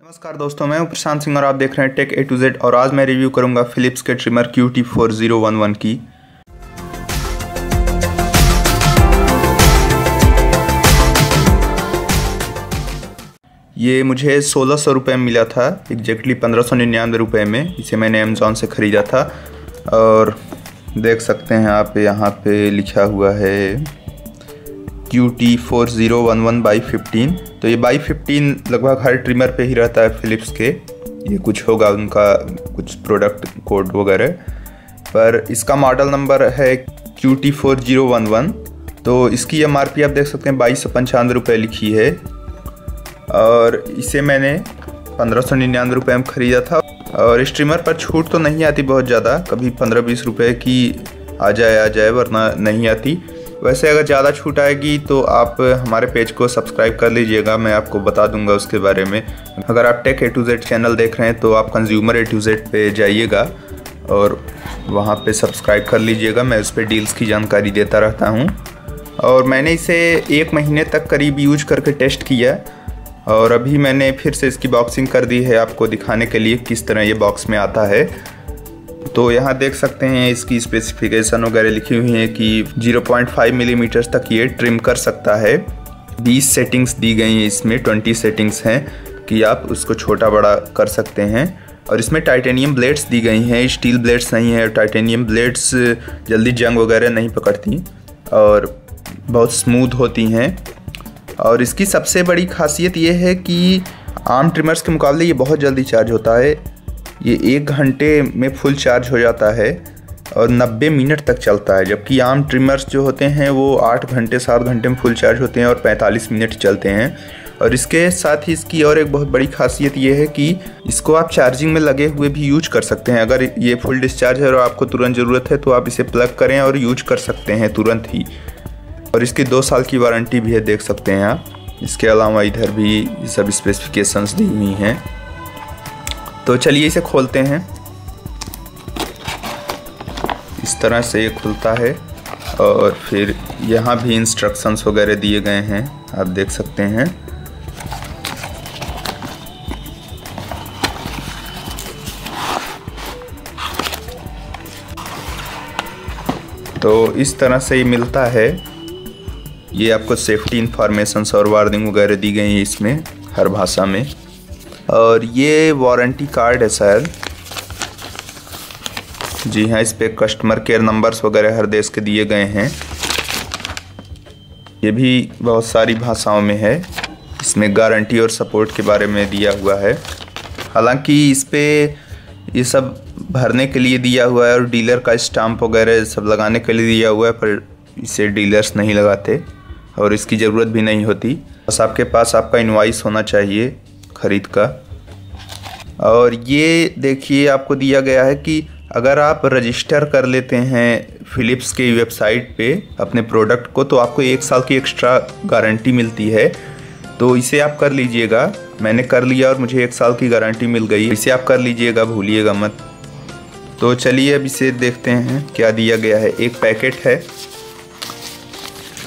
नमस्कार दोस्तों, मैं हूं प्रशांत सिंह और आप देख रहे हैं टेक ए टू जेड। और आज मैं रिव्यू करूंगा फिलिप्स के ट्रिमर QT4011 की। ये मुझे 1600 रुपये में मिला था, एग्जैक्टली 1599 रुपये में। इसे मैंने अमेज़ॉन से ख़रीदा था और देख सकते हैं आप, यहाँ पे लिखा हुआ है QT4011/15। तो ये by15 लगभग हर ट्रिमर पे ही रहता है फिलिप्स के। ये कुछ होगा उनका कुछ प्रोडक्ट कोड वगैरह, पर इसका मॉडल नंबर है QT4011। तो इसकी MRP आप देख सकते हैं 2295 रुपये लिखी है और इसे मैंने 1599 रुपये में ख़रीदा था। और इस ट्रिमर पर छूट तो नहीं आती बहुत ज़्यादा, कभी 15-20 रुपये की आ जाए वरना नहीं आती। वैसे अगर ज़्यादा छूट आएगी तो आप हमारे पेज को सब्सक्राइब कर लीजिएगा, मैं आपको बता दूंगा उसके बारे में। अगर आप Tech A to Z channel देख रहे हैं तो आप कंज्यूमर ए टू जेड पे जाइएगा और वहाँ पे सब्सक्राइब कर लीजिएगा। मैं उस पर डील्स की जानकारी देता रहता हूँ। और मैंने इसे 1 महीने तक करीब यूज करके टेस्ट किया और अभी मैंने फिर से इसकी बॉक्सिंग कर दी है आपको दिखाने के लिए किस तरह ये बॉक्स में आता है। तो यहाँ देख सकते हैं इसकी स्पेसिफिकेशन वगैरह लिखी हुई है कि 0.5 मिलीमीटर तक ये ट्रिम कर सकता है। 20 सेटिंग्स दी गई हैं इसमें, 20 सेटिंग्स हैं कि आप उसको छोटा बड़ा कर सकते हैं। और इसमें टाइटेनियम ब्लेड्स दी गई हैं, स्टील ब्लेड्स नहीं है। टाइटेनियम ब्लेड्स जल्दी जंग वगैरह नहीं पकड़ती और बहुत स्मूथ होती हैं। और इसकी सबसे बड़ी खासियत ये है कि आम ट्रिमर्स के मुकाबले ये बहुत जल्दी चार्ज होता है। ये 1 घंटे में फुल चार्ज हो जाता है और 90 मिनट तक चलता है, जबकि आम ट्रिमर्स जो होते हैं वो 8 घंटे 7 घंटे में फुल चार्ज होते हैं और 45 मिनट चलते हैं। और इसके साथ ही इसकी और एक बहुत बड़ी खासियत ये है कि इसको आप चार्जिंग में लगे हुए भी यूज कर सकते हैं। अगर ये फुल डिस्चार्ज है और आपको तुरंत ज़रूरत है तो आप इसे प्लग करें और यूज कर सकते हैं तुरंत ही। और इसकी 2 साल की वारंटी भी है, देख सकते हैं आप। इसके अलावा इधर भी सब स्पेसिफिकेशंस दी हुई हैं। तो चलिए इसे खोलते हैं। इस तरह से ये खुलता है और फिर यहाँ भी इंस्ट्रक्शंस वगैरह दिए गए हैं, आप देख सकते हैं। तो इस तरह से ये मिलता है। ये आपको सेफ्टी इंफॉर्मेशंस और वार्निंग वगैरह दी गई है इसमें हर भाषा में। और ये वारंटी कार्ड है शायद, जी हाँ, इस पे कस्टमर केयर नंबर्स वगैरह हर देश के दिए गए हैं। ये भी बहुत सारी भाषाओं में है। इसमें गारंटी और सपोर्ट के बारे में दिया हुआ है। हालांकि इस पे ये सब भरने के लिए दिया हुआ है और डीलर का स्टाम्प वगैरह सब लगाने के लिए दिया हुआ है, पर इसे डीलर्स नहीं लगाते और इसकी ज़रूरत भी नहीं होती। बस आपके पास आपका इनवॉइस होना चाहिए खरीद का। और ये देखिए आपको दिया गया है कि अगर आप रजिस्टर कर लेते हैं फिलिप्स के वेबसाइट पे अपने प्रोडक्ट को तो आपको 1 साल की एक्स्ट्रा गारंटी मिलती है। तो इसे आप कर लीजिएगा। मैंने कर लिया और मुझे 1 साल की गारंटी मिल गई। इसे आप कर लीजिएगा, भूलिएगा मत। तो चलिए अब इसे देखते हैं क्या दिया गया है। एक पैकेट है,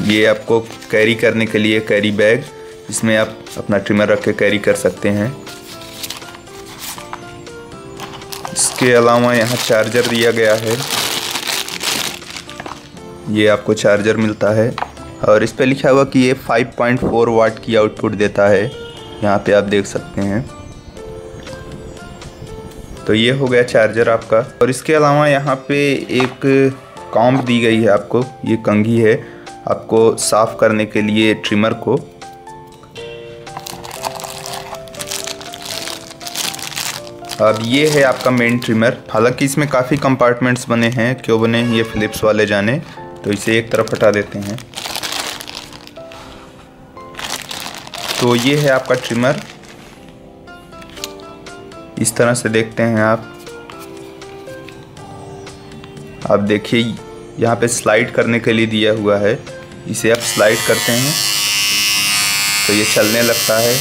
ये आपको कैरी करने के लिए कैरी बैग, इसमें आप अपना ट्रिमर रख के कैरी कर सकते हैं। इसके अलावा यहाँ चार्जर दिया गया है, ये आपको चार्जर मिलता है और इस पे लिखा हुआ कि ये 5.4 वाट की आउटपुट देता है, यहाँ पे आप देख सकते हैं। तो ये हो गया चार्जर आपका। और इसके अलावा यहाँ पे एक कॉम्ब दी गई है आपको, ये कंघी है आपको साफ करने के लिए ट्रिमर को। अब ये है आपका मेन ट्रिमर। हालांकि इसमें काफ़ी कंपार्टमेंट्स बने हैं, क्यों बने हैं ये फिलिप्स वाले जाने। तो इसे एक तरफ हटा देते हैं। तो ये है आपका ट्रिमर, इस तरह से देखते हैं आप। आप देखिए यहाँ पे स्लाइड करने के लिए दिया हुआ है, इसे आप स्लाइड करते हैं तो ये चलने लगता है।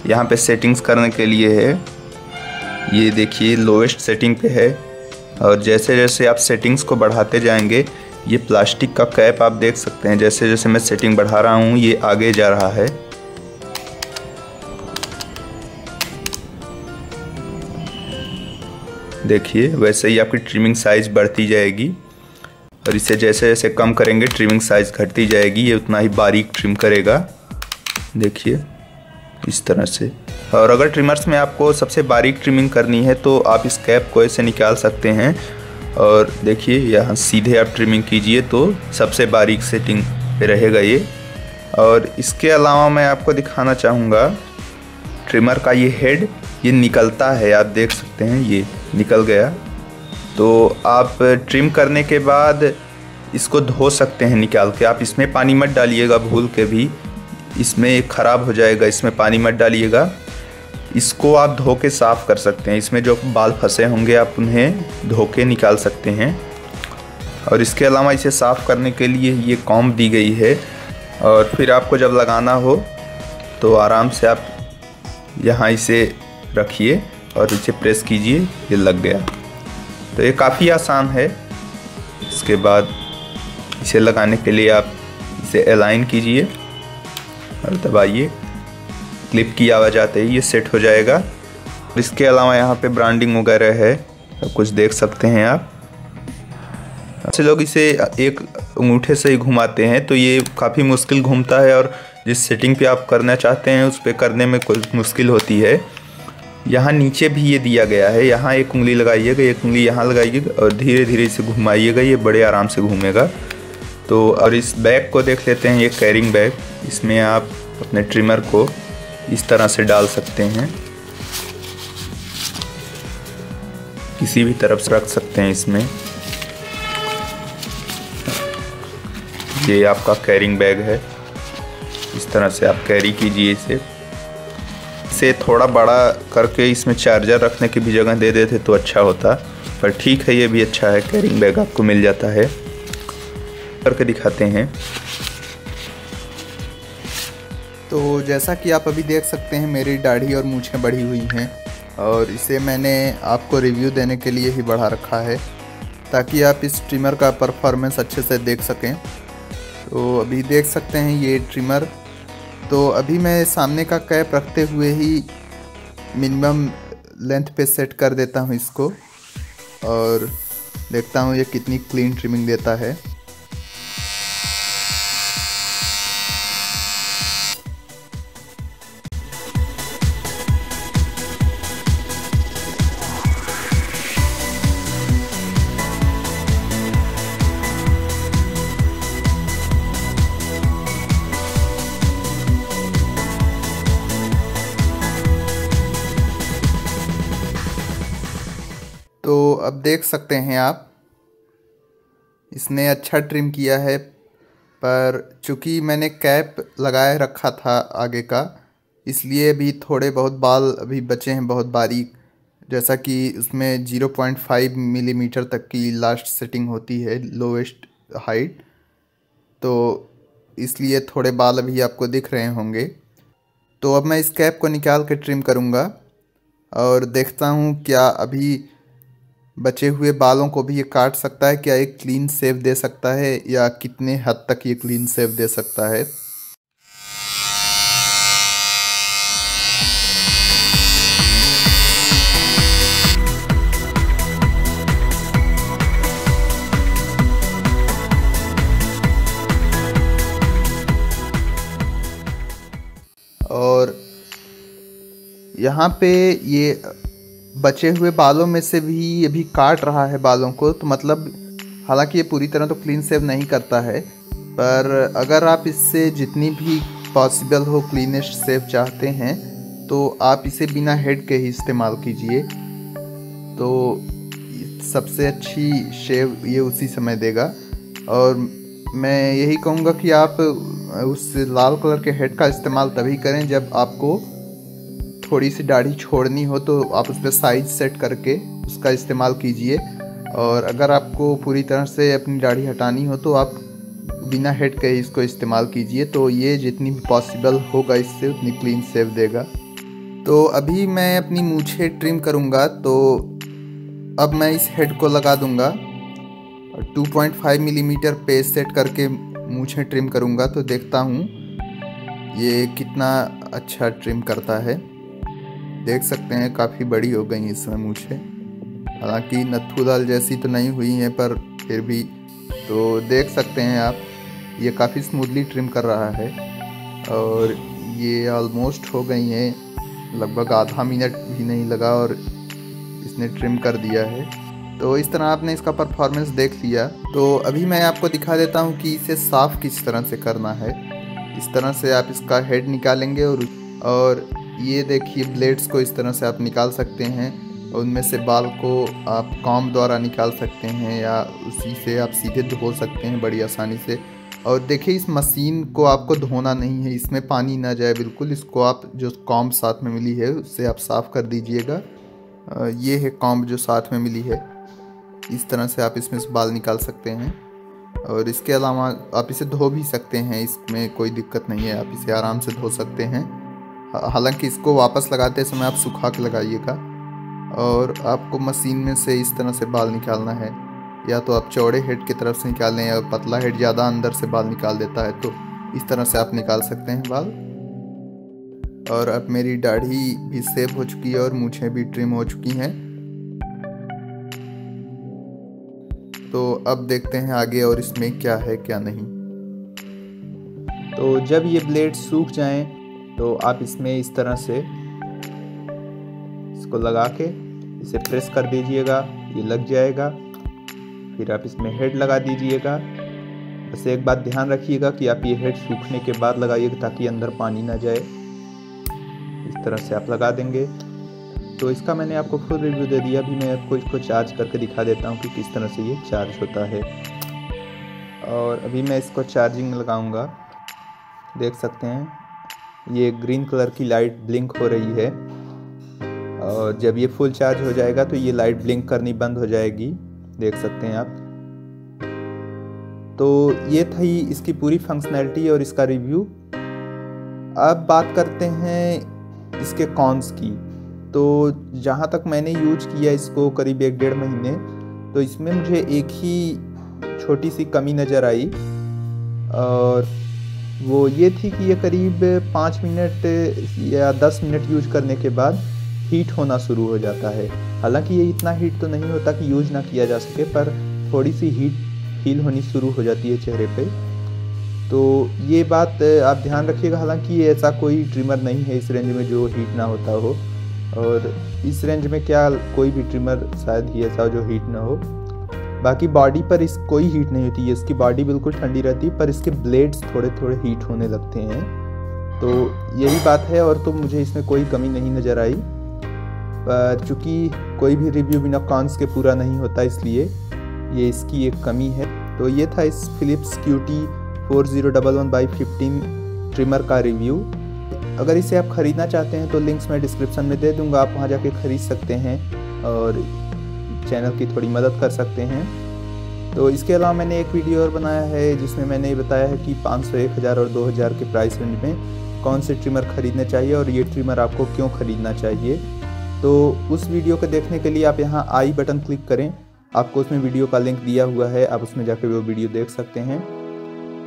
यहाँ पे सेटिंग्स करने के लिए है, ये देखिए लोएस्ट सेटिंग पे है। और जैसे जैसे आप सेटिंग्स को बढ़ाते जाएंगे, ये प्लास्टिक का कैप आप देख सकते हैं, जैसे जैसे मैं सेटिंग बढ़ा रहा हूँ ये आगे जा रहा है। देखिए वैसे ही आपकी ट्रिमिंग साइज़ बढ़ती जाएगी और इसे जैसे जैसे कम करेंगे ट्रिमिंग साइज़ घटती जाएगी, ये उतना ही बारीक ट्रिम करेगा। देखिए इस तरह से। और अगर ट्रिमर्स में आपको सबसे बारीक ट्रिमिंग करनी है तो आप इस कैप को ऐसे निकाल सकते हैं और देखिए यहाँ सीधे आप ट्रिमिंग कीजिए तो सबसे बारीक सेटिंग पे रहेगा ये। और इसके अलावा मैं आपको दिखाना चाहूँगा ट्रिमर का ये हेड, ये निकलता है, आप देख सकते हैं ये निकल गया। तो आप ट्रिम करने के बाद इसको धो सकते हैं निकाल के। आप इसमें पानी मत डालिएगा भूल के भी, इसमें ख़राब हो जाएगा, इसमें पानी मत डालिएगा। इसको आप धो के साफ़ कर सकते हैं, इसमें जो बाल फंसे होंगे आप उन्हें धो के निकाल सकते हैं। और इसके अलावा इसे साफ़ करने के लिए ये कॉम्ब दी गई है। और फिर आपको जब लगाना हो तो आराम से आप यहाँ इसे रखिए और इसे प्रेस कीजिए, ये लग गया। तो ये काफ़ी आसान है। इसके बाद इसे लगाने के लिए आप इसे अलाइन कीजिए और दबाइए, क्लिप की आवाज़ आते ही ये सेट हो जाएगा। इसके अलावा यहाँ पे ब्रांडिंग वगैरह है, सब कुछ देख सकते हैं आप। अच्छे लोग इसे एक अंगूठे से ही घुमाते हैं तो ये काफ़ी मुश्किल घूमता है और जिस सेटिंग पे आप करना चाहते हैं उस पर करने में कोई मुश्किल होती है। यहाँ नीचे भी ये दिया गया है, यहाँ एक उंगली लगाइएगा, एक उंगली यहाँ लगाइएगा और धीरे धीरे इसे घुमाइएगा, ये बड़े आराम से घूमेगा। तो और इस बैग को देख लेते हैं, ये कैरिंग बैग, इसमें आप अपने ट्रिमर को इस तरह से डाल सकते हैं, किसी भी तरफ से रख सकते हैं इसमें। ये आपका कैरिंग बैग है, इस तरह से आप कैरी कीजिए इसे थोड़ा बड़ा करके इसमें चार्जर रखने की भी जगह दे देते तो अच्छा होता, पर ठीक है ये भी अच्छा है, कैरिंग बैग आपको मिल जाता है। करके दिखाते हैं। तो जैसा कि आप अभी देख सकते हैं मेरी दाढ़ी और मूंछें बढ़ी हुई हैं और इसे मैंने आपको रिव्यू देने के लिए ही बढ़ा रखा है ताकि आप इस ट्रिमर का परफॉर्मेंस अच्छे से देख सकें। तो अभी देख सकते हैं ये ट्रिमर। तो अभी मैं सामने का कैप रखते हुए ही मिनिमम लेंथ पे सेट कर देता हूँ इसको और देखता हूँ ये कितनी क्लीन ट्रिमिंग देता है। तो अब देख सकते हैं आप इसने अच्छा ट्रिम किया है, पर चूँकि मैंने कैप लगाए रखा था आगे का, इसलिए भी थोड़े बहुत बाल अभी बचे हैं बहुत बारीक, जैसा कि उसमें 0.5 मिलीमीटर तक की लास्ट सेटिंग होती है लोवेस्ट हाइट, तो इसलिए थोड़े बाल अभी आपको दिख रहे होंगे। तो अब मैं इस कैप को निकाल के ट्रिम करूँगा और देखता हूँ क्या अभी बचे हुए बालों को भी ये काट सकता है, क्या एक क्लीन शेव दे सकता है या कितने हद तक ये क्लीन शेव दे सकता है। और यहाँ पे ये बचे हुए बालों में से भी अभी काट रहा है बालों को, तो मतलब हालांकि ये पूरी तरह तो क्लीन शेव नहीं करता है, पर अगर आप इससे जितनी भी पॉसिबल हो क्लीनेस्ट शेव चाहते हैं तो आप इसे बिना हेड के ही इस्तेमाल कीजिए, तो सबसे अच्छी शेव ये उसी समय देगा। और मैं यही कहूँगा कि आप उस लाल कलर के हेड का इस्तेमाल तभी करें जब आपको थोड़ी सी दाढ़ी छोड़नी हो, तो आप उस पर साइज सेट करके उसका इस्तेमाल कीजिए। और अगर आपको पूरी तरह से अपनी दाढ़ी हटानी हो तो आप बिना हेड के ही इसको इस्तेमाल कीजिए, तो ये जितनी भी पॉसिबल होगा इससे उतनी क्लीन शेव देगा। तो अभी मैं अपनी मूछें ट्रिम करूँगा, तो अब मैं इस हेड को लगा दूँगा और 2.5 मिलीमीटर पे सेट करके मूछें ट्रिम करूँगा, तो देखता हूँ ये कितना अच्छा ट्रिम करता है। देख सकते हैं काफ़ी बड़ी हो गई इसमें मूछें। हालांकि नत्थू दाल जैसी तो नहीं हुई है, पर फिर भी तो देख सकते हैं आप, ये काफ़ी स्मूथली ट्रिम कर रहा है और ये ऑलमोस्ट हो गई हैं, लगभग आधा मिनट भी नहीं लगा और इसने ट्रिम कर दिया है। तो इस तरह आपने इसका परफॉर्मेंस देख लिया। तो अभी मैं आपको दिखा देता हूँ कि इसे साफ़ किस तरह से करना है। इस तरह से आप इसका हेड निकालेंगे और ये देखिए ब्लेड्स को इस तरह से आप निकाल सकते हैं। उनमें से बाल को आप कॉम्ब द्वारा निकाल सकते हैं या उसी से आप सीधे धो सकते हैं बड़ी आसानी से। और देखिए इस मशीन को आपको धोना नहीं है, इसमें पानी ना जाए बिल्कुल। इसको आप जो कॉम्ब साथ में मिली है उससे आप साफ़ कर दीजिएगा। ये है कॉम्ब जो साथ में मिली है, इस तरह से आप इसमें से बाल निकाल सकते हैं। और इसके अलावा आप इसे धो भी सकते हैं, इसमें कोई दिक्कत नहीं है, आप इसे आराम से धो सकते हैं। हालांकि इसको वापस लगाते समय आप सुखा के लगाइएगा। और आपको मशीन में से इस तरह से बाल निकालना है, या तो आप चौड़े हेड की तरफ से निकाल लें या पतला हेड ज़्यादा अंदर से बाल निकाल देता है, तो इस तरह से आप निकाल सकते हैं बाल। और अब मेरी दाढ़ी भी सेव हो चुकी है और मूंछें भी ट्रिम हो चुकी हैं। तो अब देखते हैं आगे और इसमें क्या है क्या नहीं। तो जब ये ब्लेड सूख जाएं तो आप इसमें इस तरह से इसको लगा के इसे प्रेस कर दीजिएगा, ये लग जाएगा। फिर आप इसमें हेड लगा दीजिएगा। बस एक बात ध्यान रखिएगा कि आप ये हेड सूखने के बाद लगाइएगा ताकि अंदर पानी ना जाए। इस तरह से आप लगा देंगे। तो इसका मैंने आपको फुल रिव्यू दे दिया। अभी मैं आपको इसको चार्ज करके दिखा देता हूँ कि किस तरह से ये चार्ज होता है। और अभी मैं इसको चार्जिंग में लगाऊंगा। देख सकते हैं ये ग्रीन कलर की लाइट ब्लिंक हो रही है और जब ये फुल चार्ज हो जाएगा तो ये लाइट ब्लिंक करनी बंद हो जाएगी। देख सकते हैं आप। तो ये थी इसकी पूरी फंक्शनैलिटी और इसका रिव्यू। अब बात करते हैं इसके कॉन्स की। तो जहाँ तक मैंने यूज किया इसको करीब 1-1.5 महीने, तो इसमें मुझे एक ही छोटी सी कमी नज़र आई और वो ये थी कि ये करीब 5 मिनट या 10 मिनट यूज करने के बाद हीट होना शुरू हो जाता है। हालांकि ये इतना हीट तो नहीं होता कि यूज ना किया जा सके, पर थोड़ी सी हीट फील होनी शुरू हो जाती है चेहरे पे। तो ये बात आप ध्यान रखिएगा। हालांकि ये ऐसा कोई ट्रिमर नहीं है इस रेंज में जो हीट ना होता हो, और इस रेंज में क्या कोई भी ट्रिमर शायद ही ऐसा जो हीट ना हो। बाकी बॉडी पर इस कोई हीट नहीं होती है, इसकी बॉडी बिल्कुल ठंडी रहती है, पर इसके ब्लेड्स थोड़े थोड़े हीट होने लगते हैं। तो यही बात है, और तो मुझे इसमें कोई कमी नहीं नज़र आई। पर चूँकि कोई भी रिव्यू बिना कॉन्स के पूरा नहीं होता, इसलिए ये इसकी एक कमी है। तो ये था इस फिलिप्स QT4011/15 ट्रिमर का रिव्यू। अगर इसे आप ख़रीदना चाहते हैं तो लिंक्स मैं डिस्क्रिप्शन में दे दूंगा, आप वहां जाके ख़रीद सकते हैं और चैनल की थोड़ी मदद कर सकते हैं। तो इसके अलावा मैंने एक वीडियो और बनाया है जिसमें मैंने ये बताया है कि 500, 1000 और 2000 के प्राइस रेंज में कौन से ट्रिमर ख़रीदने चाहिए और ये ट्रिमर आपको क्यों ख़रीदना चाहिए। तो उस वीडियो को देखने के लिए आप यहाँ आई बटन क्लिक करें, आपको उसमें वीडियो का लिंक दिया हुआ है, आप उसमें जाकर वो वीडियो देख सकते हैं।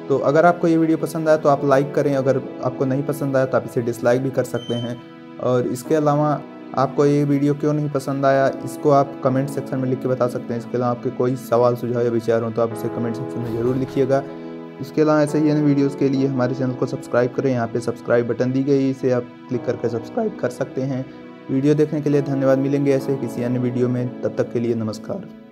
तो अगर आपको ये वीडियो पसंद आया तो आप लाइक करें, अगर आपको नहीं पसंद आया तो आप इसे डिसलाइक भी कर सकते हैं। और इसके अलावा आपको ये वीडियो क्यों नहीं पसंद आया इसको आप कमेंट सेक्शन में लिख के बता सकते हैं। इसके अलावा आपके कोई सवाल सुझाव या विचार हो तो आप इसे कमेंट सेक्शन में ज़रूर लिखिएगा। इसके अलावा ऐसे ही अन्य वीडियोज़ के लिए हमारे चैनल को सब्सक्राइब करें, यहाँ पे सब्सक्राइब बटन दी गई, इसे आप क्लिक करके सब्सक्राइब कर सकते हैं। वीडियो देखने के लिए धन्यवाद। मिलेंगे ऐसे किसी अन्य वीडियो में, तब तक के लिए नमस्कार।